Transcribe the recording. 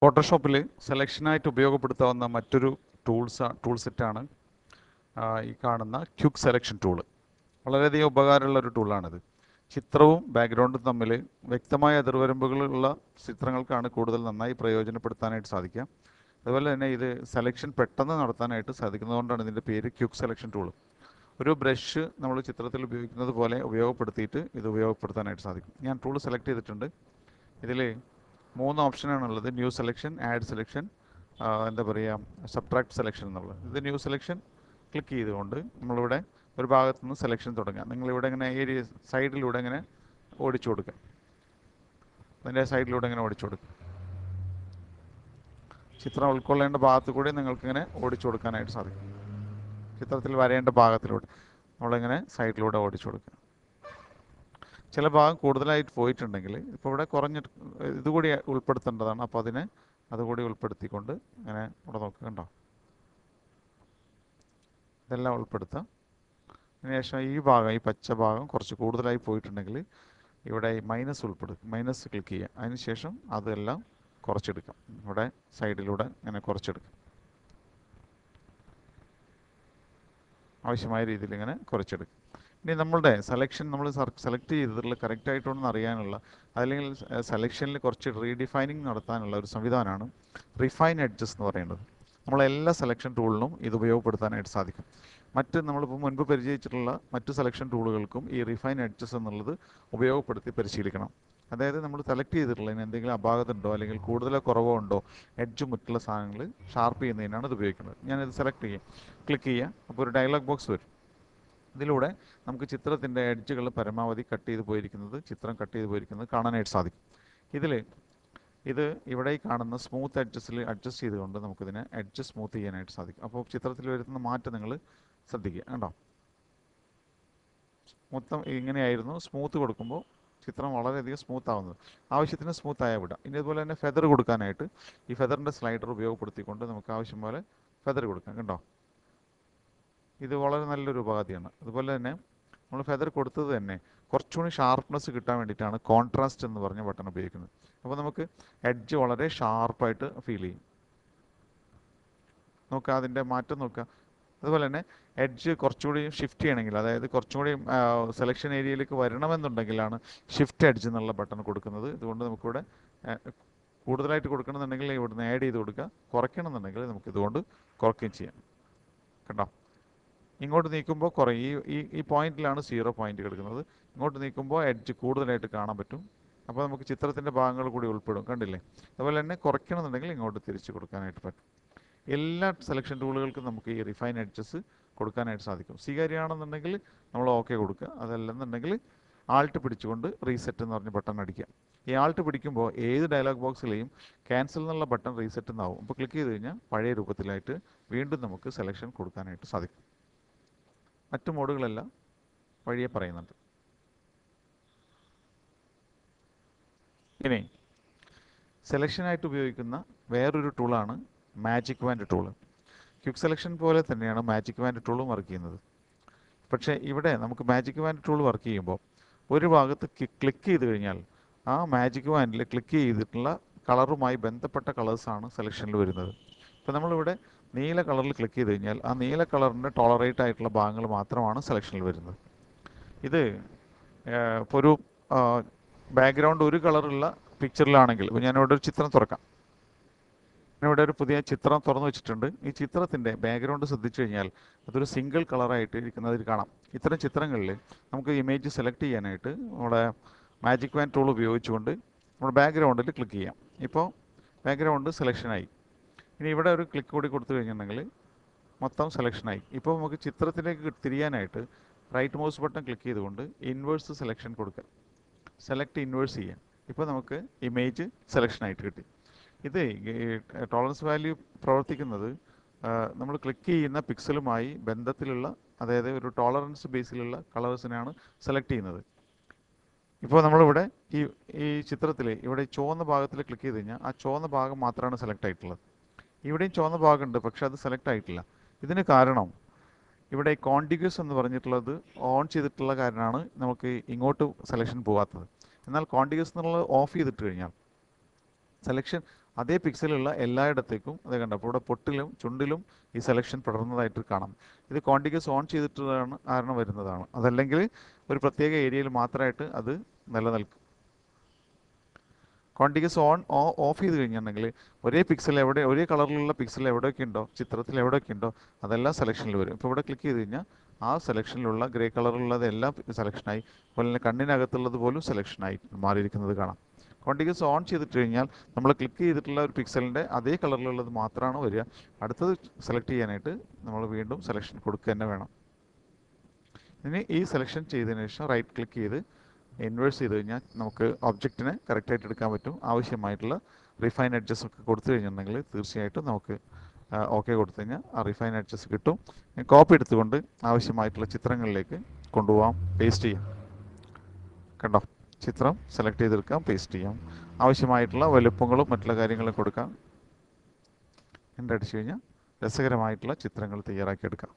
ഫോട്ടോഷോപ്പിൽ സെലക്ഷനായിട്ട് ഉപയോഗപ്പെടുത്താവുന്ന മറ്റൊരു ടൂൾ സെറ്റാണ് ഈ കാണുന്ന ക്വിക്ക് സെലക്ഷൻ ടൂൾ. വളരെയധികം ഉപകാരമുള്ള ഒരു ടൂളാണിത്. ചിത്രവും ബാക്ക്ഗ്രൗണ്ടും തമ്മിൽ വ്യക്തമായ അതിർവരമ്പുകളുള്ള ചിത്രങ്ങൾക്കാണ് കൂടുതൽ നന്നായി പ്രയോജനപ്പെടുത്താനായിട്ട് സാധിക്കുക. അതുപോലെ തന്നെ ഇത് സെലക്ഷൻ പെട്ടെന്ന് നടത്താനായിട്ട് സാധിക്കുന്നതുകൊണ്ടാണ് ഇതിൻ്റെ പേര് ക്വിക്ക് സെലക്ഷൻ ടൂൾ. ഒരു ബ്രഷ് നമ്മൾ ചിത്രത്തിൽ ഉപയോഗിക്കുന്നത് പോലെ ഉപയോഗപ്പെടുത്തിയിട്ട് ഇത് ഉപയോഗപ്പെടുത്താനായിട്ട് സാധിക്കും. ഞാൻ ടൂൾ സെലക്ട് ചെയ്തിട്ടുണ്ട്. ഇതിൽ 3 ഓപ്ഷനാണുള്ളത്: ന്യൂ സെലക്ഷൻ, ആഡ് സെലക്ഷൻ, എന്താ പറയുക, സബ്ട്രാക്ട് സെലക്ഷൻ എന്നുള്ളത്. ഇത് ന്യൂ സെലക്ഷൻ ക്ലിക്ക് ചെയ്തുകൊണ്ട് നമ്മളിവിടെ ഒരു ഭാഗത്തു നിന്ന് സെലക്ഷൻ തുടങ്ങുക. നിങ്ങളിവിടെ ഇങ്ങനെ ഏരിയ സൈഡിലൂടെ ഇങ്ങനെ ഓടിച്ചു കൊടുക്കുക. അതിൻ്റെ സൈഡിലൂടെ ഇങ്ങനെ ഓടിച്ചു കൊടുക്കുക. ചിത്രം ഉൾക്കൊള്ളേണ്ട ഭാഗത്തു കൂടി നിങ്ങൾക്കിങ്ങനെ ഓടിച്ചു കൊടുക്കാനായിട്ട് സാധിക്കും. ചിത്രത്തിൽ വരേണ്ട ഭാഗത്തിലൂടെ നമ്മളിങ്ങനെ സൈഡിലൂടെ ഓടിച്ചു കൊടുക്കുക. ചില ഭാഗം കൂടുതലായിട്ട് പോയിട്ടുണ്ടെങ്കിൽ ഇപ്പോൾ ഇവിടെ ഇതുകൂടി ഉൾപ്പെടുത്തേണ്ടതാണ്. അപ്പോൾ അതുകൂടി ഉൾപ്പെടുത്തിക്കൊണ്ട് ഇങ്ങനെ ഇവിടെ നോക്കുക. കണ്ടോ, ഇതെല്ലാം ഉൾപ്പെടുത്താം. അതിനുശേഷം ഈ പച്ച ഭാഗം കുറച്ച് കൂടുതലായി പോയിട്ടുണ്ടെങ്കിൽ ഇവിടെ മൈനസ് ക്ലിക്ക് ചെയ്യുക. അതിനുശേഷം അതെല്ലാം കുറച്ചെടുക്കാം. ഇവിടെ സൈഡിലൂടെ ഇങ്ങനെ കുറച്ചെടുക്കാം. ആവശ്യമായ രീതിയിൽ ഇങ്ങനെ കുറച്ചെടുക്കും. ഇനി നമ്മളുടെ സെലക്ഷൻ നമ്മൾ സെലക്ട് ചെയ്തതിൽ കറക്റ്റായിട്ടൊന്നും അറിയാനുള്ള, അല്ലെങ്കിൽ സെലക്ഷനിൽ കുറച്ച് റീഡിഫൈനിങ് നടത്താനുള്ള ഒരു സംവിധാനമാണ് റിഫൈൻ എഡ്ജസ് എന്ന് പറയുന്നത്. നമ്മളെല്ലാ സെലക്ഷൻ ടൂളിനും ഇത് ഉപയോഗപ്പെടുത്താനായിട്ട് സാധിക്കും. നമ്മളിപ്പോൾ മുൻപ് പരിചയിച്ചിട്ടുള്ള മറ്റു സെലക്ഷൻ ടൂളുകൾക്കും ഈ റിഫൈൻ എഡ്ജസ് എന്നുള്ളത് ഉപയോഗപ്പെടുത്തി പരിശീലിക്കണം. അതായത് നമ്മൾ സെലക്ട് ചെയ്തിട്ടുള്ളതിന് എന്തെങ്കിലും അപാകത ഉണ്ടോ അല്ലെങ്കിൽ കൂടുതലോ കുറവോ ഉണ്ടോ, എഡ്ജ് മറ്റുള്ള സാധനങ്ങൾ ഷാർപ്പ് ചെയ്യുന്നതിനാണ് ഇത് ഉപയോഗിക്കുന്നത്. ഞാനിത് സെലക്ട് ചെയ്യാം, ക്ലിക്ക് ചെയ്യുക. അപ്പോൾ ഒരു ഡയലോഗ് ബോക്സ് വരും. ഇതിലൂടെ നമുക്ക് ചിത്രത്തിൻ്റെ എഡ്ജുകൾ പരമാവധി ചിത്രം കട്ട് ചെയ്ത് പോയിരിക്കുന്നത് കാണാനായിട്ട് സാധിക്കും. ഇത് ഇവിടെ കാണുന്ന സ്മൂത്ത് എഡ്ജസിൽ അഡ്ജസ്റ്റ് ചെയ്തുകൊണ്ട് നമുക്കിതിനെ എഡ്ജ് സ്മൂത്ത് ചെയ്യാനായിട്ട് സാധിക്കും. അപ്പോൾ ചിത്രത്തിൽ വരുന്ന മാറ്റം നിങ്ങൾ ശ്രദ്ധിക്കുക. കണ്ടോ, മൊത്തം ഇങ്ങനെയായിരുന്നു. സ്മൂത്ത് കൊടുക്കുമ്പോൾ ചിത്രം വളരെയധികം സ്മൂത്ത് ആവുന്നത്. ആവശ്യത്തിന് സ്മൂത്ത് ആയാൽ വിടാം. ഇനി അതുപോലെ തന്നെ ഫെദർ കൊടുക്കാനായിട്ട് ഈ ഫെദറിൻ്റെ സ്ലൈഡർ ഉപയോഗപ്പെടുത്തിക്കൊണ്ട് നമുക്ക് ആവശ്യം പോലെ ഫെദർ കൊടുക്കാം. കണ്ടോ, ഇത് വളരെ നല്ലൊരു ഉപാധിയാണ്. അതുപോലെ തന്നെ നമ്മൾ ഫെദർ കൊടുത്തത് തന്നെ കുറച്ചുകൂടി ഷാർപ്നെസ് കിട്ടാൻ വേണ്ടിയിട്ടാണ് കോൺട്രാസ്റ്റ് എന്ന് പറഞ്ഞ ബട്ടൺ ഉപയോഗിക്കുന്നത്. അപ്പോൾ നമുക്ക് എഡ്ജ് വളരെ ഷാർപ്പായിട്ട് ഫീൽ ചെയ്യും. നോക്കുക, അതിൻ്റെ മാറ്റം നോക്കുക. അതുപോലെ തന്നെ എഡ്ജ് കുറച്ചുകൂടി ഷിഫ്റ്റ് ചെയ്യണമെങ്കിൽ, അതായത് കുറച്ചുകൂടി സെലക്ഷൻ ഏരിയയിലേക്ക് വരണമെന്നുണ്ടെങ്കിലാണ് ഷിഫ്റ്റ് എഡ്ജ് എന്നുള്ള ബട്ടൺ കൊടുക്കുന്നത്. ഇതുകൊണ്ട് നമുക്കിവിടെ കൂടുതലായിട്ട് കൊടുക്കണമെന്നുണ്ടെങ്കിൽ ഇവിടുന്ന് ആഡ് ചെയ്ത് കൊടുക്കുക. കുറയ്ക്കണമെന്നുണ്ടെങ്കിൽ നമുക്ക് ഇതുകൊണ്ട് കുറയ്ക്കുകയും ചെയ്യാം. കണ്ടോ, ഇങ്ങോട്ട് നീക്കുമ്പോൾ ഈ പോയിന്റിലാണ് 0 പോയിന്റ് കിടക്കുന്നത്. ഇങ്ങോട്ട് നീക്കുമ്പോൾ എഡ്ജ് കൂടുതലായിട്ട് കാണാൻ പറ്റും. അപ്പോൾ നമുക്ക് ചിത്രത്തിൻ്റെ ഭാഗങ്ങൾ കൂടി ഉൾപ്പെടും. കണ്ടില്ലേ? അതുപോലെ തന്നെ കുറയ്ക്കണമെന്നുണ്ടെങ്കിൽ ഇങ്ങോട്ട് തിരിച്ച് കൊടുക്കാനായിട്ട് പറ്റും. എല്ലാ സെലക്ഷൻ ടൂളുകൾക്കും നമുക്ക് ഈ റിഫൈൻ എഡ്ജസ് കൊടുക്കാനായിട്ട് സാധിക്കും. സ്വീകാര്യമാണെന്നുണ്ടെങ്കിൽ നമ്മൾ ഓക്കെ കൊടുക്കുക. അതല്ലെന്നുണ്ടെങ്കിൽ ആൾട്ട് പിടിച്ചുകൊണ്ട് റീസെറ്റ് എന്ന് പറഞ്ഞ ബട്ടൺ അടിക്കുക. ഈ ആൾട്ട് പിടിക്കുമ്പോൾ ഏത് ഡയലോഗ് ബോക്സിലെയും ക്യാൻസൽ എന്നുള്ള ബട്ടൺ റീസെറ്റ് എന്നാവും. അപ്പോൾ ക്ലിക്ക് ചെയ്ത് കഴിഞ്ഞാൽ പഴയ രൂപത്തിലായിട്ട് വീണ്ടും നമുക്ക് സെലക്ഷൻ കൊടുക്കാനായിട്ട് സാധിക്കും. മറ്റു മോഡുകളെല്ലാം വഴിയെ പറയുന്നുണ്ട്. ഇനി സെലക്ഷനായിട്ട് ഉപയോഗിക്കുന്ന വേറൊരു ടൂളാണ് magic wand tool. Quick selection പോലെ തന്നെയാണ് മാജിക് വാൻഡ് ടൂളും വർക്ക് ചെയ്യുന്നത്. പക്ഷേ ഇവിടെ നമുക്ക് മാജിക് വാൻഡ് ടൂൾ വർക്ക് ചെയ്യുമ്പോൾ ഒരു ഭാഗത്ത് ക്ലിക്ക് ചെയ്ത് കഴിഞ്ഞാൽ ആ മാജിക് വാൻഡിൽ ക്ലിക്ക് ചെയ്തിട്ടുള്ള കളറുമായി ബന്ധപ്പെട്ട കളേഴ്സാണ് സെലക്ഷനിൽ വരുന്നത്. ഇപ്പോൾ നമ്മളിവിടെ നീല കളറിൽ ക്ലിക്ക് ചെയ്ത് കഴിഞ്ഞാൽ ആ നീല കളറിൻ്റെ ടോളറേറ്റ് ആയിട്ടുള്ള ഭാഗങ്ങൾ മാത്രമാണ് സെലക്ഷനിൽ വരുന്നത്. ഇത് ഇപ്പോൾ ഒരു ബാക്ക്ഗ്രൗണ്ട് ഒരു കളറുള്ള പിക്ചറിലാണെങ്കിൽ, ഇപ്പോൾ ഞാനിവിടെ ഒരു ചിത്രം തുറക്കാം. ഞാനിവിടെ ഒരു പുതിയ ചിത്രം തുറന്നു വെച്ചിട്ടുണ്ട്. ഈ ചിത്രത്തിൻ്റെ ബാക്ക്ഗ്രൗണ്ട് ശ്രദ്ധിച്ചു കഴിഞ്ഞാൽ അതൊരു സിംഗിൾ കളറായിട്ട് ഇരിക്കുന്നതിൽ കാണാം. ഇത്തരം ചിത്രങ്ങളിൽ നമുക്ക് ഇമേജ് സെലക്ട് ചെയ്യാനായിട്ട് നമ്മുടെ മാജിക് വാൻഡ് ടൂൾ ഉപയോഗിച്ചുകൊണ്ട് നമ്മുടെ ബാക്ക്ഗ്രൗണ്ടിൽ ക്ലിക്ക് ചെയ്യാം. ഇപ്പോൾ ബാക്ക്ഗ്രൗണ്ട് സെലക്ഷനായി. ഇനി ഇവിടെ ഒരു ക്ലിക്ക് കൂടി കൊടുത്തു കഴിഞ്ഞിട്ടുണ്ടെങ്കിൽ മൊത്തം സെലക്ഷനായി. ഇപ്പോൾ നമുക്ക് ചിത്രത്തിലേക്ക് തിരിയാനായിട്ട് റൈറ്റ് മൗസ് ബട്ടൺ ക്ലിക്ക് ചെയ്തുകൊണ്ട് ഇൻവേഴ്സ് സെലക്ഷൻ കൊടുക്കുക. സെലക്ട് ഇൻവേഴ്സ് ചെയ്യാം. ഇപ്പോൾ നമുക്ക് ഇമേജ് സെലക്ഷനായിട്ട് കിട്ടി. ഇത് ടോളറൻസ് വാല്യൂ പ്രവർത്തിക്കുന്നത് നമ്മൾ ക്ലിക്ക് ചെയ്യുന്ന പിക്സലുമായി ബന്ധത്തിലുള്ള, അതായത് ഒരു ടോളറൻസ് ബേസിലുള്ള കളേഴ്സിനാണ് സെലക്ട് ചെയ്യുന്നത്. ഇപ്പോൾ നമ്മളിവിടെ ഈ ചിത്രത്തിൽ ഇവിടെ ചുവന്ന ഭാഗത്തിൽ ക്ലിക്ക് ചെയ്ത് കഴിഞ്ഞാൽ ആ ചുവന്ന ഭാഗം മാത്രമാണ് സെലക്ട് ആയിട്ടുള്ളത്. ഇവിടെയും ചുവന്ന ഭാഗമുണ്ട്, പക്ഷെ അത് സെലക്ട് ആയിട്ടില്ല. ഇതിന് കാരണം ഇവിടെ കോണ്ടിഗ്യൂസ് എന്ന് പറഞ്ഞിട്ടുള്ളത് ഓൺ ചെയ്തിട്ടുള്ള കാരണമാണ് നമുക്ക് ഇങ്ങോട്ട് സെലക്ഷൻ പോകാത്തത്. എന്നാൽ കോണ്ടിഗ്യൂസ് എന്നുള്ളത് ഓഫ് ചെയ്തിട്ട് കഴിഞ്ഞാൽ സെലക്ഷൻ അതേ പിക്സലുള്ള എല്ലായിടത്തേക്കും അത് കണ്ടോ. അപ്പോൾ ഇവിടെ പൊട്ടിലും ചുണ്ടിലും ഈ സെലക്ഷൻ പടർന്നതായിട്ട് കാണാം. ഇത് കോണ്ടിഗസ് ഓൺ ചെയ്തിട്ടുള്ളതാണ് കാരണം വരുന്നതാണ്. അതല്ലെങ്കിൽ ഒരു പ്രത്യേക ഏരിയയിൽ മാത്രമായിട്ട് അത് നിലനിൽക്കും. കോണ്ടിഗസ് ഓഫ് ചെയ്ത് കഴിഞ്ഞിട്ടുണ്ടെങ്കിൽ ഒരേ പിക്സൽ ഒരേ കളറിലുള്ള പിക്സൽ എവിടെയൊക്കെ ഉണ്ടോ, ചിത്രത്തിൽ എവിടെയൊക്കെ ഉണ്ടോ അതെല്ലാം സെലക്ഷനിൽ വരും. ഇപ്പോൾ ഇവിടെ ക്ലിക്ക് ചെയ്ത് കഴിഞ്ഞാൽ ആ സെലക്ഷനിലുള്ള ഗ്രേ കളറിലുള്ളത് എല്ലാം സെലക്ഷനായി, അതുപോലെ തന്നെ കണ്ണിനകത്തുള്ളത് പോലും സെലക്ഷനായി മാറിയിരിക്കുന്നത് കാണാം. കോണ്ടിഗസ് ഓൺ ചെയ്തിട്ട് കഴിഞ്ഞാൽ നമ്മൾ ക്ലിക്ക് ചെയ്തിട്ടുള്ള ഒരു പിക്സലിൻ്റെ അതേ കളറിലുള്ളത് മാത്രമാണ് വരിക. അടുത്തത് സെലക്ട് ചെയ്യാനായിട്ട് നമ്മൾ വീണ്ടും സെലക്ഷൻ കൊടുക്കുക തന്നെ വേണം. ഇനി ഈ സെലക്ഷൻ ചെയ്തതിന് ശേഷം റൈറ്റ് ക്ലിക്ക് ചെയ്ത് ഇൻവേഴ്സ് ചെയ്ത് കഴിഞ്ഞാൽ നമുക്ക് ഒബ്ജക്റ്റിനെ കറക്റ്റായിട്ട് എടുക്കാൻ പറ്റും. ആവശ്യമായിട്ടുള്ള റിഫൈൻ എഡ്ജസ് ഒക്കെ കൊടുത്തു കഴിഞ്ഞിട്ടുണ്ടെങ്കിൽ തീർച്ചയായിട്ടും നമുക്ക് ഓക്കെ കൊടുത്തു കഴിഞ്ഞാൽ ആ റിഫൈൻ എഡ്ജസ് കിട്ടും. കോപ്പി എടുത്തുകൊണ്ട് ആവശ്യമായിട്ടുള്ള ചിത്രങ്ങളിലേക്ക് കൊണ്ടുപോകാം, പേസ്റ്റ് ചെയ്യാം. കണ്ടോ, ചിത്രം സെലക്ട് ചെയ്തെടുക്കാം, പേസ്റ്റ് ചെയ്യാം. ആവശ്യമായിട്ടുള്ള വലുപ്പങ്ങളും മറ്റുള്ള കാര്യങ്ങളും കൊടുക്കാം. എൻ്റെ അടിച്ചു കഴിഞ്ഞാൽ രസകരമായിട്ടുള്ള ചിത്രങ്ങൾ തയ്യാറാക്കിയെടുക്കാം.